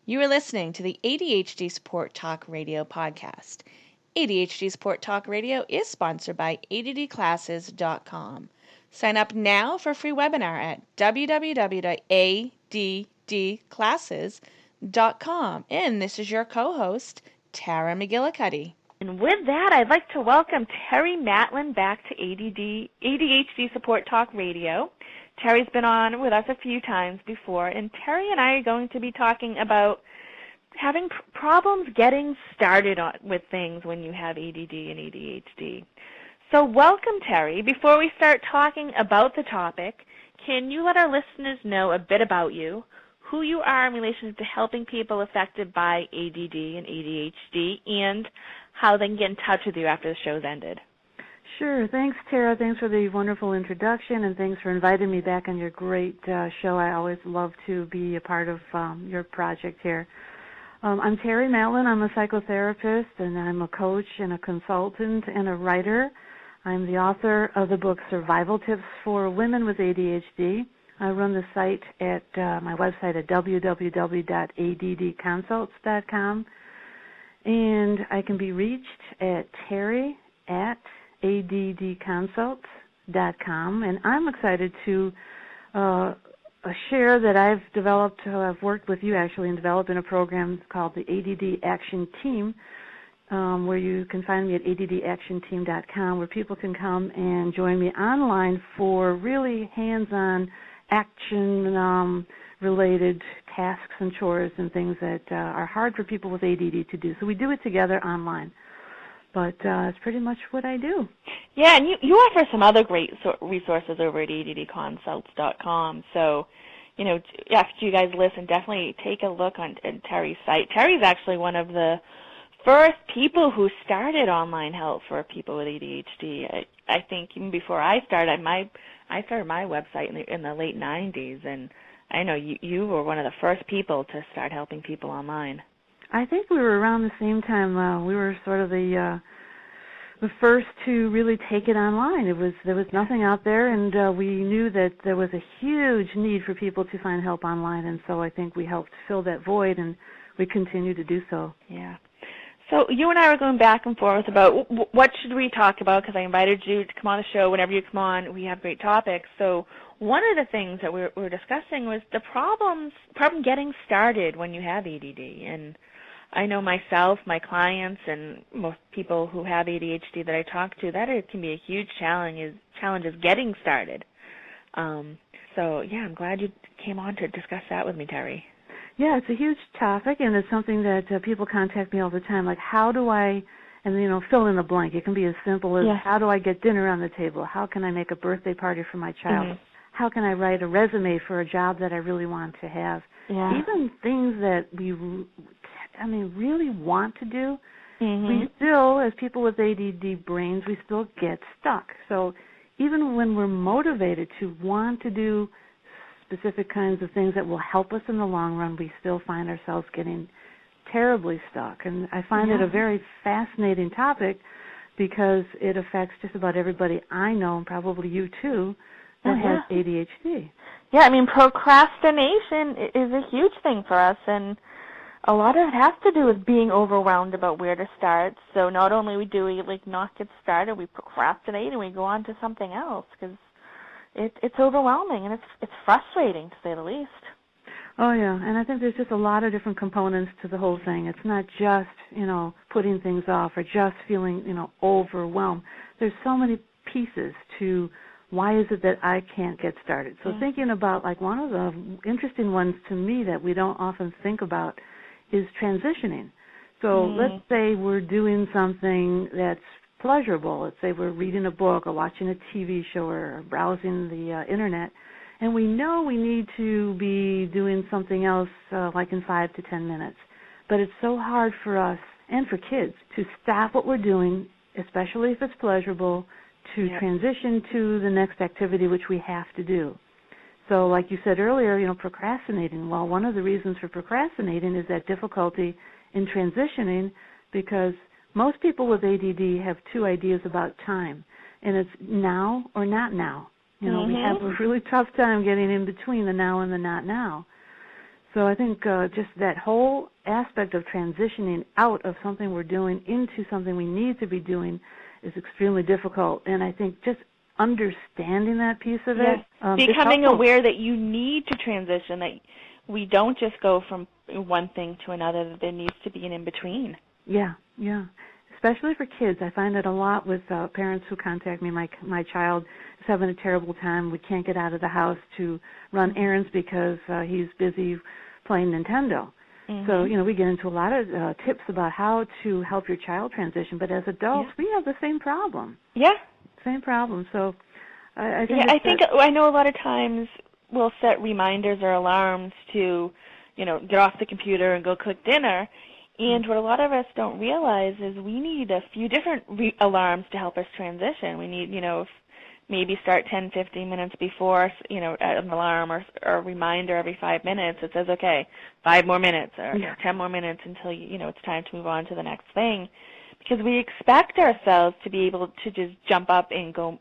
You are listening to the ADHD Support Talk Radio podcast. ADHD Support Talk Radio is sponsored by ADDclasses.com. Sign up now for a free webinar at www.addclasses.com. And this is your co-host, Tara McGillicuddy. And with that, I'd like to welcome Terry Matlen back to ADHD Support Talk Radio. Terry's been on with us a few times before, and Terry and I are going to be talking about having problems getting started with things when you have ADD and ADHD. So welcome, Terry. Before we start talking about the topic, can you let our listeners know a bit about you, who you are in relation to helping people affected by ADD and ADHD, and how they can get in touch with you after the show's ended? Sure. Thanks, Tara. Thanks for the wonderful introduction, and thanks for inviting me back on your great show. I always love to be a part of your project here. I'm Terry Matlen. I'm a psychotherapist, and I'm a coach and a consultant and a writer. I'm the author of the book Survival Tips for Women with ADHD. I run the site at my website at www.addconsults.com, and I can be reached at terry@addconsults.com, and I'm excited to share that I've worked with you actually in developing a program called the ADD Action Team, where you can find me at addactionteam.com, where people can come and join me online for really hands-on action-related tasks and chores and things that are hard for people with ADD to do. So we do it together online. But it's pretty much what I do. Yeah, and you offer some other great resources over at addconsults.com. So, after you guys listen, definitely take a look on Terry's site. Terry's actually one of the first people who started online help for people with ADHD. I think even before I started, I started my website in the late 90s, and I know you were one of the first people to start helping people online. I think we were around the same time. We were sort of the first to really take it online. There was nothing out there, and we knew that there was a huge need for people to find help online, and so I think we helped fill that void, and we continue to do so. Yeah. So you and I were going back and forth about what should we talk about, because I invited you to come on the show. Whenever you come on, we have great topics. So one of the things that we were discussing was the problem getting started when you have ADD. And I know myself, my clients, and most people who have ADHD that I talk to, that it can be a huge challenge is getting started. So, yeah, I'm glad you came on to discuss that with me, Terry. Yeah, it's a huge topic, and it's something that people contact me all the time, like how do I, and fill in the blank. It can be as simple as how do I get dinner on the table? How can I make a birthday party for my child? Mm-hmm. How can I write a resume for a job that I really want to have? Yeah. Even things that we really want to do, we still, as people with ADD brains, we still get stuck. So even when we're motivated to want to do specific kinds of things that will help us in the long run, we still find ourselves getting terribly stuck. And I find it a very fascinating topic because it affects just about everybody I know, and probably you too, that has ADHD. Yeah, procrastination is a huge thing for us, and a lot of it has to do with being overwhelmed about where to start. So not only do we not get started, we procrastinate and we go on to something else because it's overwhelming and it's frustrating, to say the least. Oh, yeah, and I think there's just a lot of different components to the whole thing. It's not just, putting things off or just feeling, overwhelmed. There's so many pieces to why is it that I can't get started. So thinking about, one of the interesting ones to me that we don't often think about is transitioning. So let's say we're doing something that's pleasurable. Let's say we're reading a book or watching a TV show or browsing the Internet, and we know we need to be doing something else in 5 to 10 minutes. But it's so hard for us and for kids to stop what we're doing, especially if it's pleasurable, to transition to the next activity which we have to do. So like you said earlier, procrastinating. Well, one of the reasons for procrastinating is that difficulty in transitioning because most people with ADD have two ideas about time, and it's now or not now. We have a really tough time getting in between the now and the not now. So I think just that whole aspect of transitioning out of something we're doing into something we need to be doing is extremely difficult. And I think just understanding that piece of it. Becoming aware that you need to transition, that we don't just go from one thing to another, that there needs to be an in-between. Yeah. Especially for kids. I find it a lot with parents who contact me. My child is having a terrible time. We can't get out of the house to run errands because he's busy playing Nintendo. So, we get into a lot of tips about how to help your child transition. But as adults, we have the same problem. Yeah. Same problem. So I know a lot of times we'll set reminders or alarms to, get off the computer and go cook dinner. And what a lot of us don't realize is we need a few different alarms to help us transition. We need, maybe start 10, 15 minutes before, an alarm or a reminder every 5 minutes that says, okay, 5 more minutes or 10 more minutes until, it's time to move on to the next thing. Because we expect ourselves to be able to just jump up and go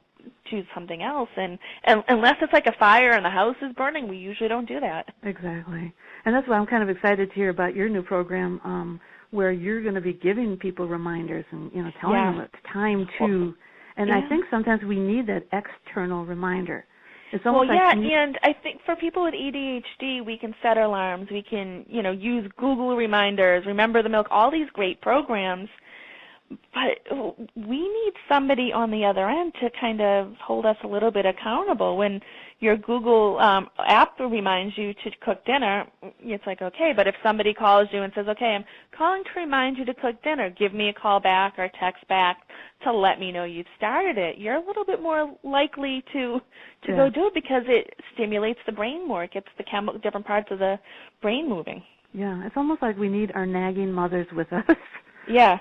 choose something else. And unless it's like a fire and the house is burning, we usually don't do that. Exactly. And that's why I'm kind of excited to hear about your new program where you're going to be giving people reminders and, telling them it's time to. And I think sometimes we need that external reminder. It's almost and I think for people with ADHD, we can set alarms. We can, use Google reminders, Remember the Milk, all these great programs. But we need somebody on the other end to kind of hold us a little bit accountable. When your Google app reminds you to cook dinner, it's like, okay, but if somebody calls you and says, okay, I'm calling to remind you to cook dinner, give me a call back or text back to let me know you've started it, you're a little bit more likely to go do it because it stimulates the brain more. It gets the different parts of the brain moving. Yeah, it's almost like we need our nagging mothers with us. Yeah.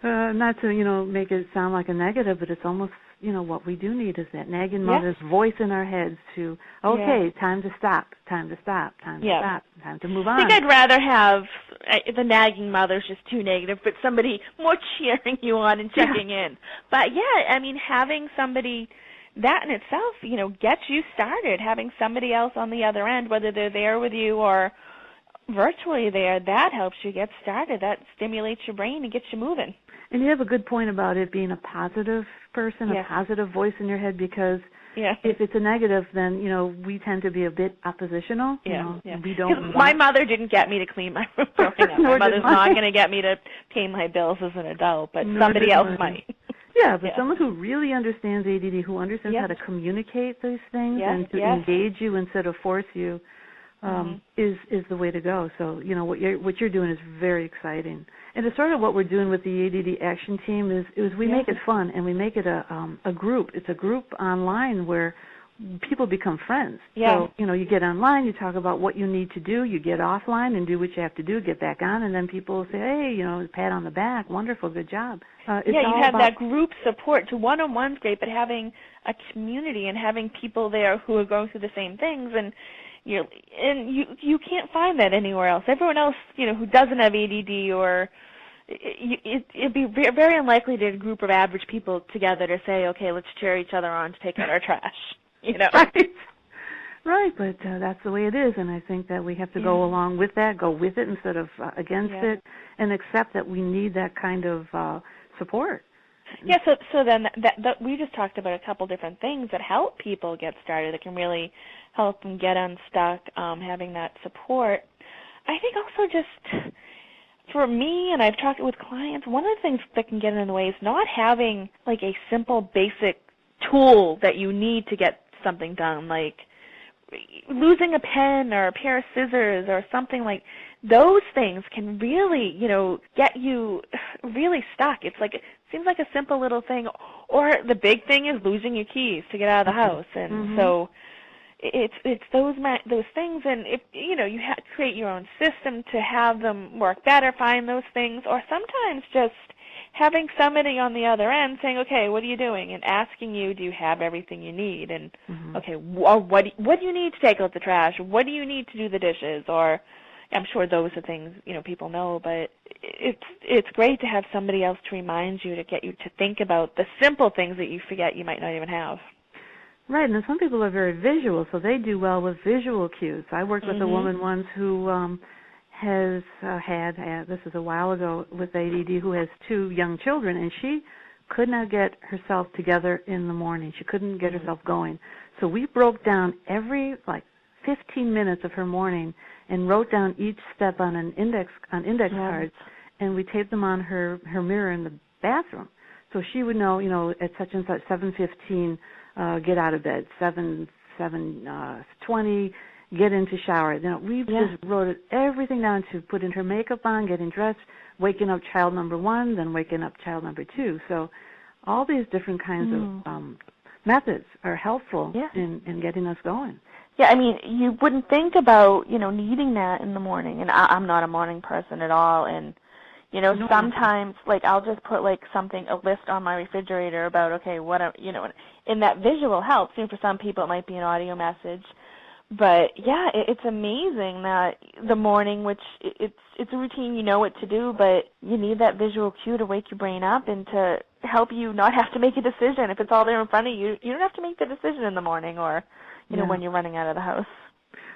Not to, make it sound like a negative, but it's almost, what we do need is that nagging mother's voice in our heads to, time to stop, time to stop, time to stop, time to move on. I think I'd rather have the nagging mother's just too negative, but somebody more cheering you on and checking in. But, having somebody, that in itself, gets you started. Having somebody else on the other end, whether they're there with you or virtually there, that helps you get started. That stimulates your brain and gets you moving. And you have a good point about it being a positive person, a positive voice in your head, because if it's a negative, then, we tend to be a bit oppositional. We don't. My mother didn't get me to clean my room growing up. My mother's not going to get me to pay my bills as an adult, but somebody else might. Yeah, but someone who really understands ADD, who understands how to communicate these things and to engage you instead of force you, is the way to go. So, what you're doing is very exciting. And it's sort of what we're doing with the ADD Action Team is we make it fun and we make it a group. It's a group online where people become friends. Yeah. So, you get online, you talk about what you need to do, you get offline and do what you have to do, get back on, and then people say, hey, pat on the back, wonderful, good job. You have that group support. To one-on-one's great, but having a community and having people there who are going through the same things, and you can't find that anywhere else. Everyone else, who doesn't have ADD or it'd be very unlikely to get a group of average people together to say, okay, let's cheer each other on to take out our trash. Right, but that's the way it is, and I think that we have to go along with that, go with it instead of against it, and accept that we need that kind of support. Yeah, so then that we just talked about a couple different things that help people get started, that can really help them get unstuck, having that support. I think also just for me, and I've talked with clients, one of the things that can get in the way is not having like a simple basic tool that you need to get something done, like losing a pen or a pair of scissors or something like those things can really, get you really stuck. It's like, it seems like a simple little thing. Or the big thing is losing your keys to get out of the house. And so it's those things. And if, you have to create your own system to have them work better, find those things. Or sometimes just having somebody on the other end saying, okay, what are you doing? And asking you, do you have everything you need? And, okay, what do you need to take out the trash? What do you need to do the dishes? Or I'm sure those are things, people know, but it's great to have somebody else to remind you, to get you to think about the simple things that you forget you might not even have. Right, and some people are very visual, so they do well with visual cues. I worked with a woman once who has had, this is a while ago, with ADD, who has 2 young children, and she could not get herself together in the morning. She couldn't get herself going. So we broke down every, 15 minutes of her morning and wrote down each step on index cards, and we taped them on her mirror in the bathroom. So she would know, at such and such, 7:15, get out of bed, 7:20, get into shower. We just wrote everything down to put in her makeup on, getting dressed, waking up child number 1, then waking up child number 2. So all these different kinds of methods are helpful in getting us going. Yeah, I mean, you wouldn't think about, needing that in the morning, and I'm not a morning person at all, and, sometimes, I'll just put, a list on my refrigerator about, okay, and that visual helps. For some people it might be an audio message, but, yeah, it's amazing that the morning, which it's a routine, you know what to do, but you need that visual cue to wake your brain up and to help you not have to make a decision. If it's all there in front of you, you don't have to make the decision in the morning or, when you're running out of the house.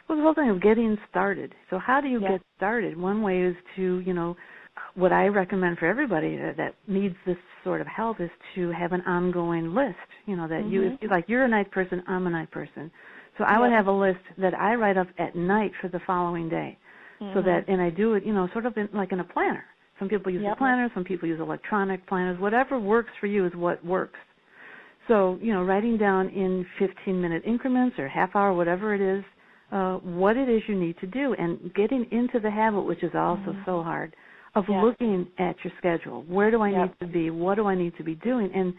Well, the whole thing of getting started. So how do you get started? One way is to, what I recommend for everybody that needs this sort of help is to have an ongoing list, that you're a night person, I'm a night person. So I would have a list that I write up at night for the following day. So that, and I do it, sort of in a planner. Some people use a planner, some people use electronic planners. Whatever works for you is what works. So, writing down in 15-minute increments or half hour, whatever it is, what it is you need to do, and getting into the habit, which is also so hard, of looking at your schedule. Where do I need to be? What do I need to be doing? And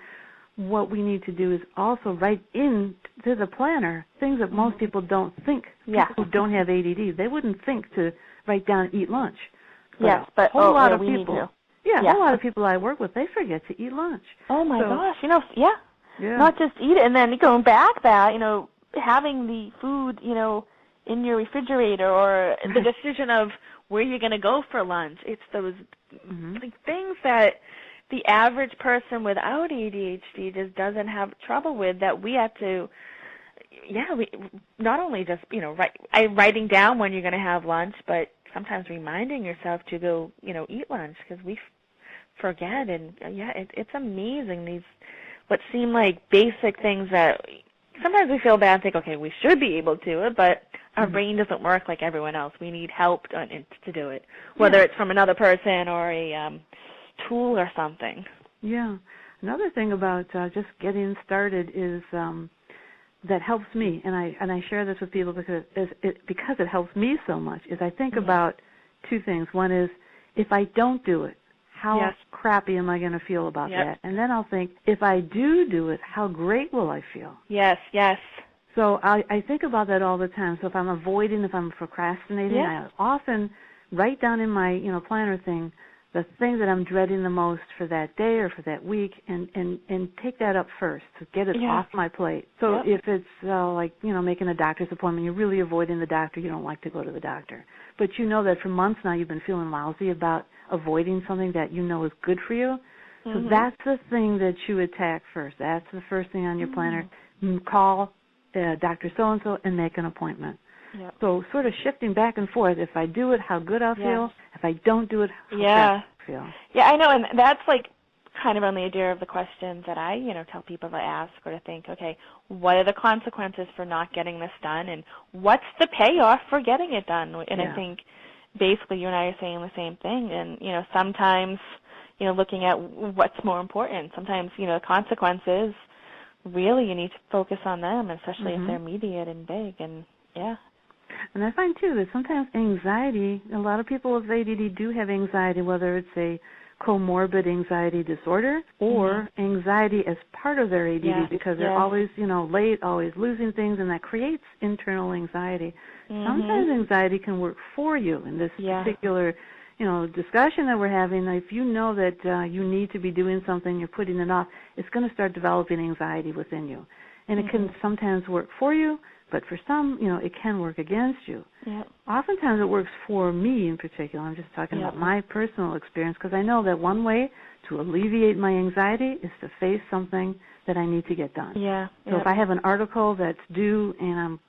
what we need to do is also write into the planner things that most people don't think. People who don't have ADD, they wouldn't think to write down eat lunch. But a whole lot of people. A whole lot of people I work with, they forget to eat lunch. Oh my gosh, not just eat it and then going back that, having the food, in your refrigerator or the decision of where you're going to go for lunch. It's those things that the average person without ADHD just doesn't have trouble with, that we have to, we not only just, writing down when you're going to have lunch, but sometimes reminding yourself to go, eat lunch, because we forget. And, it's amazing, these what seem like basic things that sometimes we feel bad and think, okay, we should be able to do it, but our brain doesn't work like everyone else. We need help to do it, whether it's from another person or a tool or something. Yeah. Another thing about just getting started is that helps me, and I share this with people because it helps me so much, is I think about 2 things. One is, if I don't do it, how crappy am I going to feel about that? And then I'll think, if I do it, how great will I feel? Yes. So I think about that all the time. So if I'm avoiding, if I'm procrastinating, I often write down in my planner thing the thing that I'm dreading the most for that day or for that week, and take that up first to get it off my plate. So if it's making a doctor's appointment, you're really avoiding the doctor, you don't like to go to the doctor. But you know that for months now you've been feeling lousy about avoiding something that you know is good for you. So that's the thing that you attack first. That's the first thing on your planner. Call Dr. So-and-so and make an appointment. Yep. So sort of shifting back and forth. If I do it, how good I'll feel. If I don't do it, how bad I'll feel. Yeah, I know, and that's kind of on the idea of the questions that I, tell people to ask or to think, okay, what are the consequences for not getting this done, and what's the payoff for getting it done? And I think basically you and I are saying the same thing, and, sometimes, looking at what's more important. Sometimes, the consequences, really you need to focus on them, especially if they're immediate and big, and And I find, too, that sometimes anxiety, a lot of people with ADD do have anxiety, whether it's a comorbid anxiety disorder or anxiety as part of their ADD because they're always, late, always losing things, and that creates internal anxiety. Sometimes anxiety can work for you in this particular, discussion that we're having. If you know that you need to be doing something, you're putting it off, it's going to start developing anxiety within you. And it can sometimes work for you. But for some, it can work against you. Yep. Oftentimes it works for me in particular. I'm just talking about my personal experience, because I know that one way to alleviate my anxiety is to face something that I need to get done. Yeah. So if I have an article that's due and I'm,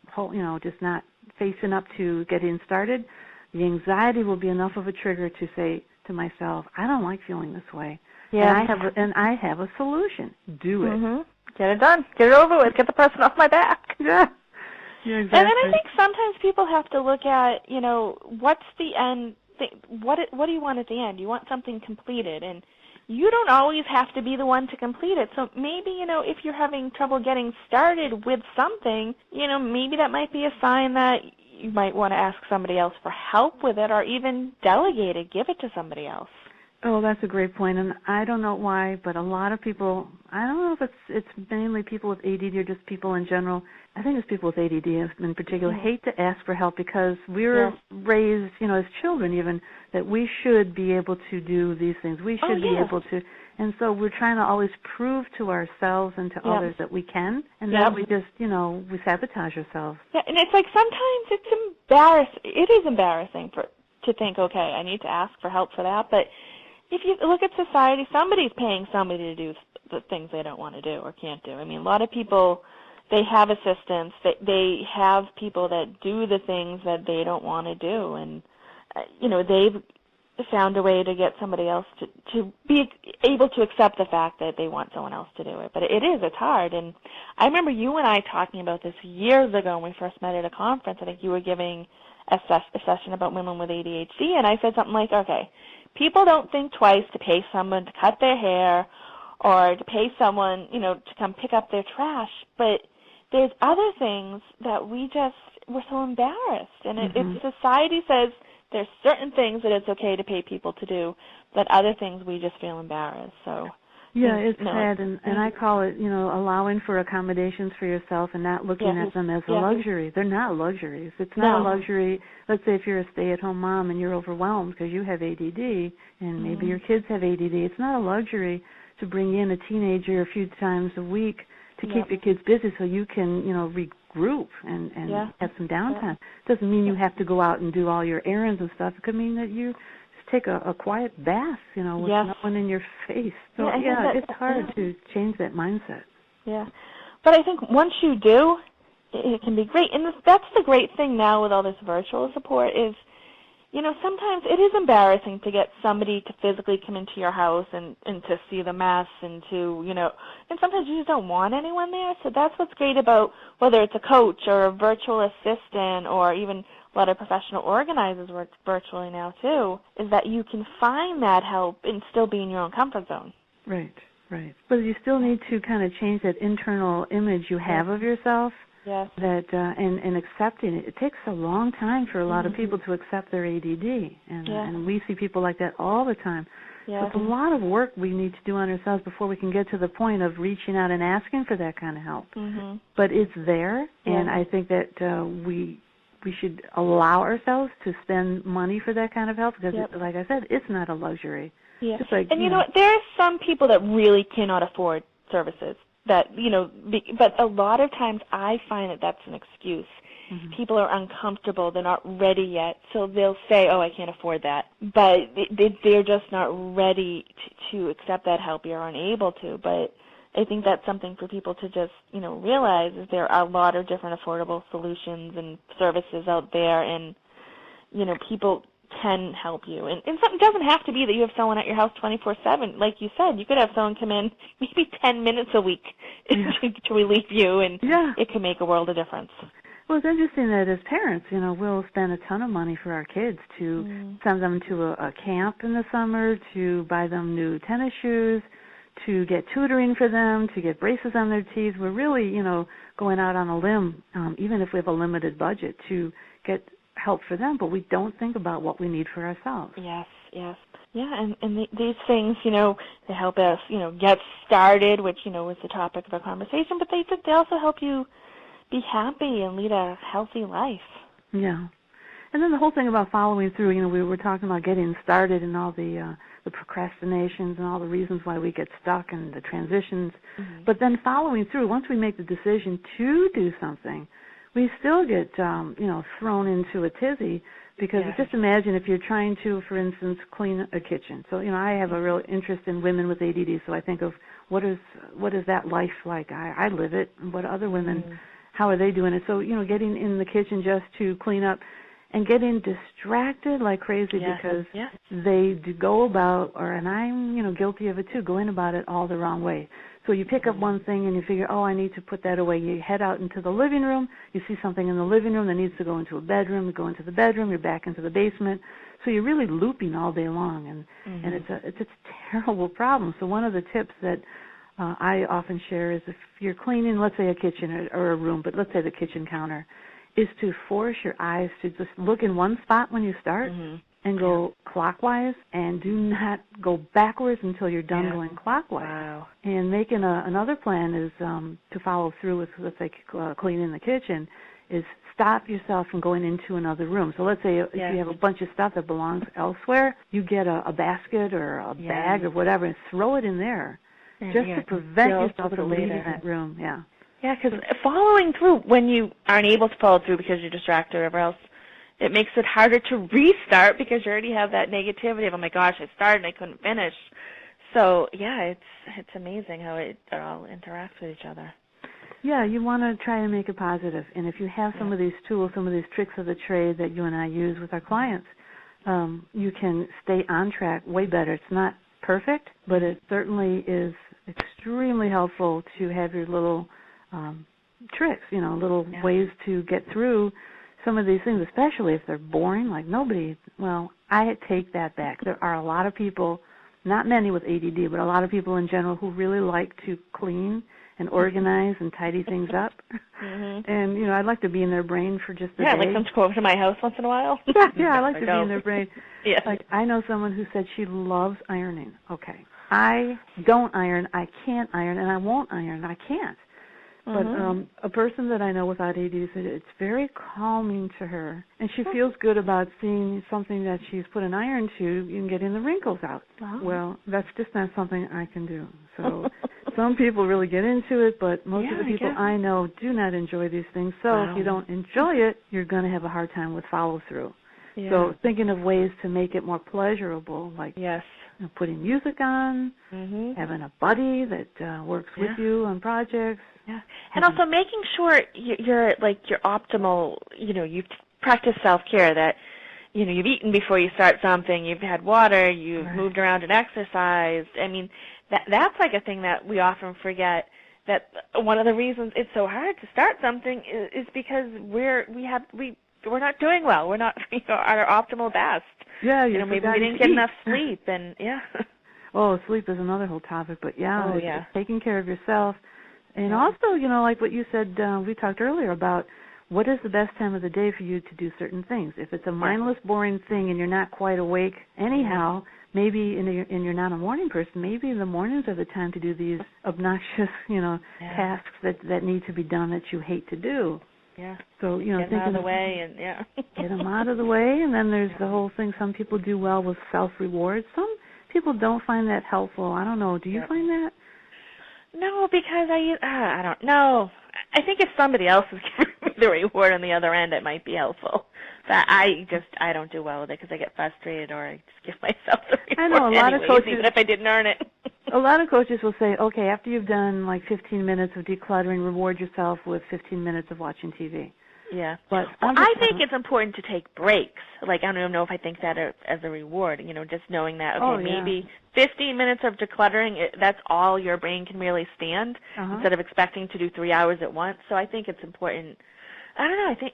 just not facing up to getting started, the anxiety will be enough of a trigger to say to myself, I don't like feeling this way. Yeah. And I have a solution. Do it. Mm-hmm. Get it done. Get it over with. Get the person off my back. Yeah. Yeah, exactly. And then I think sometimes people have to look at, what's the end thing? What do you want at the end? You want something completed, and you don't always have to be the one to complete it. So maybe, if you're having trouble getting started with something, maybe that might be a sign that you might want to ask somebody else for help with it, or even delegate it, give it to somebody else. Oh, that's a great point, and I don't know why, but a lot of people, I don't know if it's mainly people with ADD or just people in general, I think it's people with ADD in particular, hate to ask for help because we were raised, as children even, that we should be able to do these things. We should be able to, and so we're trying to always prove to ourselves and to others that we can, and then we just, we sabotage ourselves. Yeah, and it's like sometimes it is embarrassing to think, okay, I need to ask for help for that, but if you look at society, somebody's paying somebody to do the things they don't want to do or can't do. I mean, a lot of people, they have assistants. They have people that do the things that they don't want to do. And, they've found a way to get somebody else to be able to accept the fact that they want someone else to do it. But it's hard. And I remember you and I talking about this years ago when we first met at a conference. I think you were giving a session about women with ADHD, and I said something like, okay, people don't think twice to pay someone to cut their hair or to pay someone, to come pick up their trash. But there's other things that we're so embarrassed. And if society says there's certain things that it's okay to pay people to do, but other things we just feel embarrassed. So yeah, it's sad, and I call it, allowing for accommodations for yourself and not looking at them as a luxury. They're not luxuries. It's not a luxury. Let's say if you're a stay-at-home mom and you're overwhelmed because you have ADD and maybe your kids have ADD, it's not a luxury to bring in a teenager a few times a week to keep your kids busy so you can, regroup and have some downtime. It doesn't mean you have to go out and do all your errands and stuff. It could mean that you take a quiet bath, with no one in your face. So, it's hard to change that mindset. Yeah. But I think once you do, it can be great. And that's the great thing now with all this virtual support is, sometimes it is embarrassing to get somebody to physically come into your house and to see the mess and to, and sometimes you just don't want anyone there. So that's what's great about whether it's a coach or a virtual assistant or even a lot of professional organizers work virtually now, too, is that you can find that help and still be in your own comfort zone. Right. But you still need to kind of change that internal image you have of yourself. Yes. That and accepting it. It takes a long time for a lot of people to accept their ADD, and we see people like that all the time. Yeah. So it's a lot of work we need to do on ourselves before we can get to the point of reaching out and asking for that kind of help. Mm-hmm. But it's there, and I think that we should allow ourselves to spend money for that kind of help because, like I said, it's not a luxury. Yeah. Just like, and you know what? There are some people that really cannot afford services that, but a lot of times I find that that's an excuse. Mm-hmm. People are uncomfortable. They're not ready yet. So they'll say, oh, I can't afford that. But they're just not ready to accept that help. You're unable to. But I think that's something for people to just, realize is there are a lot of different affordable solutions and services out there, and, people can help you. And something doesn't have to be that you have someone at your house 24/7. Like you said, you could have someone come in maybe 10 minutes a week to relieve you, and it can make a world of difference. Well, it's interesting that as parents, we'll spend a ton of money for our kids to send them to a camp in the summer, to buy them new tennis shoes, to get tutoring for them, to get braces on their teeth. We're really, going out on a limb, even if we have a limited budget, to get help for them, but we don't think about what we need for ourselves. Yes. Yeah, and these things, they help us, get started, which, is the topic of our conversation, but they also help you be happy and lead a healthy life. Yeah. And then the whole thing about following through, we were talking about getting started and all the procrastinations and all the reasons why we get stuck and the transitions. Mm-hmm. But then following through, once we make the decision to do something, we still get, thrown into a tizzy because just imagine if you're trying to, for instance, clean a kitchen. So, I have a real interest in women with ADD, so I think of what is that life like? I live it, and what other women, how are they doing it? So, getting in the kitchen just to clean up and getting distracted like crazy because they go about, and I'm, guilty of it too, going about it all the wrong way. So you pick up one thing and you figure, I need to put that away. You head out into the living room. You see something in the living room that needs to go into a bedroom. You go into the bedroom. You're back into the basement. So you're really looping all day long, and it's a terrible problem. So one of the tips that I often share is if you're cleaning, let's say a kitchen or a room, but let's say the kitchen counter, is to force your eyes to just look in one spot when you start and go clockwise, and do not go backwards until you're done going clockwise. Wow. And making another plan is to follow through with, let's say, cleaning the kitchen, is stop yourself from going into another room. So let's say if you have a bunch of stuff that belongs elsewhere, you get a basket or a bag or whatever and throw it in there just to prevent yourself from leaving that room. Yeah. Yeah, because following through, when you aren't able to follow through because you're distracted or whatever else, it makes it harder to restart because you already have that negativity of, oh my gosh, I started and I couldn't finish. So, it's amazing how it all interacts with each other. Yeah, you want to try and make it positive. And if you have some of these tools, some of these tricks of the trade that you and I use with our clients, you can stay on track way better. It's not perfect, but it certainly is extremely helpful to have your little tricks, little ways to get through some of these things, especially if they're boring, like I take that back. There are a lot of people, not many with ADD, but a lot of people in general who really like to clean and organize and tidy things up. And, I'd like to be in their brain for just a day. Yeah, I'd like them to go over to my house once in a while. I like to be in their brain. Like, I know someone who said she loves ironing. Okay. I don't iron, I can't iron, and I won't iron. I can't. But a person that I know without ADD said it's very calming to her, and she feels good about seeing something that she's put an iron to and getting the wrinkles out. Well, that's just not something I can do. So some people really get into it, but most of the people I know do not enjoy these things. So if you don't enjoy it, you're going to have a hard time with follow-through. So thinking of ways to make it more pleasurable, like putting music on, having a buddy that works with you on projects. And also making sure you're optimal, you've practiced self-care, that, you've eaten before you start something, you've had water, you've moved around and exercised. I mean, that's like a thing that we often forget, that one of the reasons it's so hard to start something is because we're not doing well. We're not at our optimal best. Maybe we didn't get enough sleep, and sleep is another whole topic, but taking care of yourself. And also, like what you said, we talked earlier about what is the best time of the day for you to do certain things. If it's a mindless, boring thing and you're not quite awake anyhow, maybe and you're not a morning person, maybe the mornings are the time to do these obnoxious, tasks that need to be done that you hate to do. So, get them out of the way get them out of the way, and then there's the whole thing. Some people do well with self-rewards. Some people don't find that helpful. I don't know. Do you find that? No, because I don't know. I think if somebody else is giving me the reward on the other end, it might be helpful. But I don't do well with it because I get frustrated, or I just give myself the reward. I know a lot of coaches, even if I didn't earn it. A lot of coaches will say, okay, after you've done like 15 minutes of decluttering, reward yourself with 15 minutes of watching TV. But I think it's important to take breaks. Like, I don't even know if I think that as a reward, just knowing that, maybe 15 minutes of decluttering, that's all your brain can really stand instead of expecting to do 3 hours at once. So I think it's important. I don't know. I think,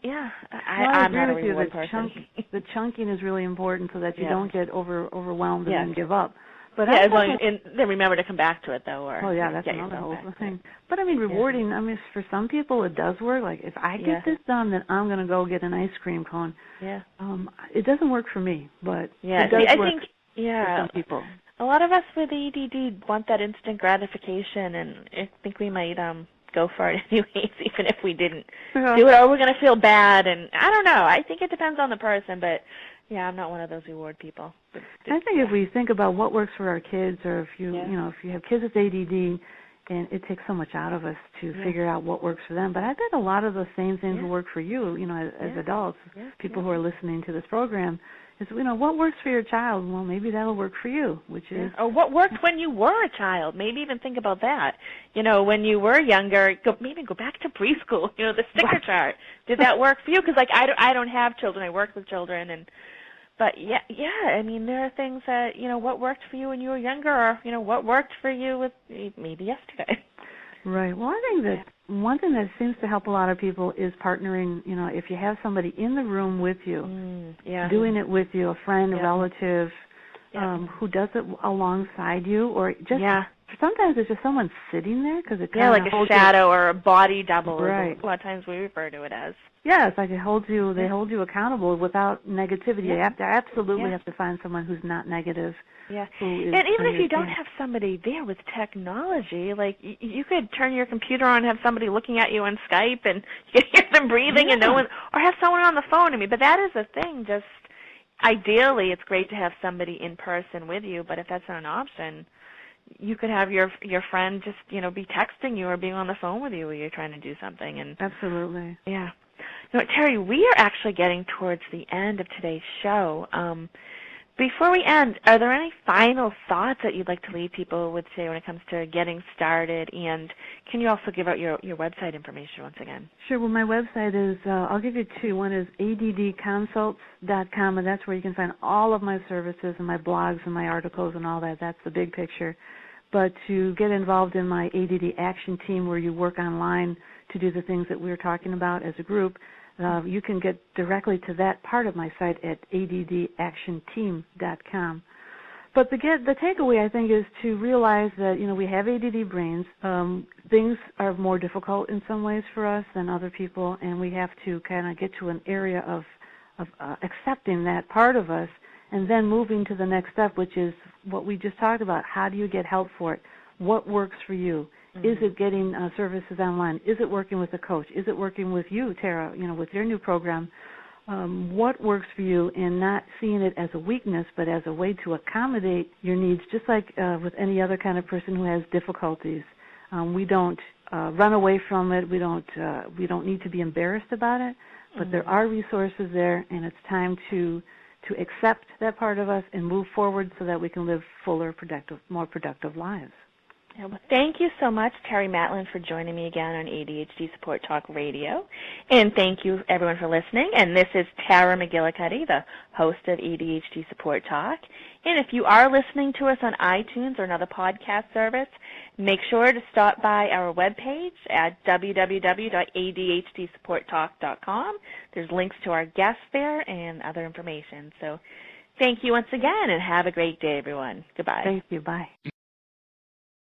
I'm not a reward person. The chunking is really important so that you don't get overwhelmed and then give up. But as long as then remember to come back to it, though. Or that's another whole thing. But, rewarding, for some people it does work. Like, if I get this done, then I'm going to go get an ice cream cone. It doesn't work for me, but it does work for some people. A lot of us with ADD want that instant gratification, and I think we might go for it anyways, even if we didn't do it, or we're going to feel bad. And I don't know. I think it depends on the person, but I'm not one of those reward people. I think if we think about what works for our kids, or if you if you have kids with ADD, And it takes so much out of us to figure out what works for them. But I bet a lot of the same things will work for you, as adults, people who are listening to this program, is, what works for your child? Well, maybe that'll work for you, which is... Or what worked when you were a child. Maybe even think about that. When you were younger, maybe go back to preschool, the sticker chart. Did that work for you? Because, I don't have children. I work with children, But, I mean, there are things that, what worked for you when you were younger or, what worked for you with maybe yesterday. Right. Well, I think that one thing that seems to help a lot of people is partnering, if you have somebody in the room with you, doing it with you, a friend, a relative, who does it alongside you, or just sometimes it's just someone sitting there because it kind of like a shadow or a body double. Right. Is a lot of times we refer to it as. Yeah, it's like they hold you accountable without negativity. You absolutely have to find someone who's not negative. Yeah, and even if you don't have somebody there with technology, like you could turn your computer on and have somebody looking at you on Skype, and you can hear them breathing, and or have someone on the phone. I mean, but that is a thing. Just ideally, it's great to have somebody in person with you. But if that's not an option, you could have your friend just be texting you or being on the phone with you while you're trying to do something. And absolutely, yeah. Terry, we are actually getting towards the end of today's show. Before we end, are there any final thoughts that you'd like to leave people with today when it comes to getting started? And can you also give out your website information once again? Sure. Well, my website is, I'll give you two. One is ADDconsults.com, and that's where you can find all of my services and my blogs and my articles and all that. That's the big picture. But to get involved in my ADD Action Team, where you work online to do the things that we're talking about as a group, you can get directly to that part of my site at addactionteam.com. But the takeaway, I think, is to realize that, we have ADD brains. Things are more difficult in some ways for us than other people, and we have to kind of get to an area of accepting that part of us and then moving to the next step, which is what we just talked about. How do you get help for it? What works for you? Is it getting services online? Is it working with a coach? Is it working with you, Tara, with your new program? What works for you, and not seeing it as a weakness, but as a way to accommodate your needs, just like with any other kind of person who has difficulties. We don't run away from it. We don't need to be embarrassed about it, but there are resources there, and it's time to accept that part of us and move forward so that we can live fuller, more productive lives. Yeah, well, thank you so much, Terry Matlen, for joining me again on ADHD Support Talk Radio. And thank you, everyone, for listening. And this is Tara McGillicuddy, the host of ADHD Support Talk. And if you are listening to us on iTunes or another podcast service, make sure to stop by our webpage at www.adhdsupporttalk.com. There's links to our guests there and other information. So thank you once again, and have a great day, everyone. Goodbye. Thank you. Bye.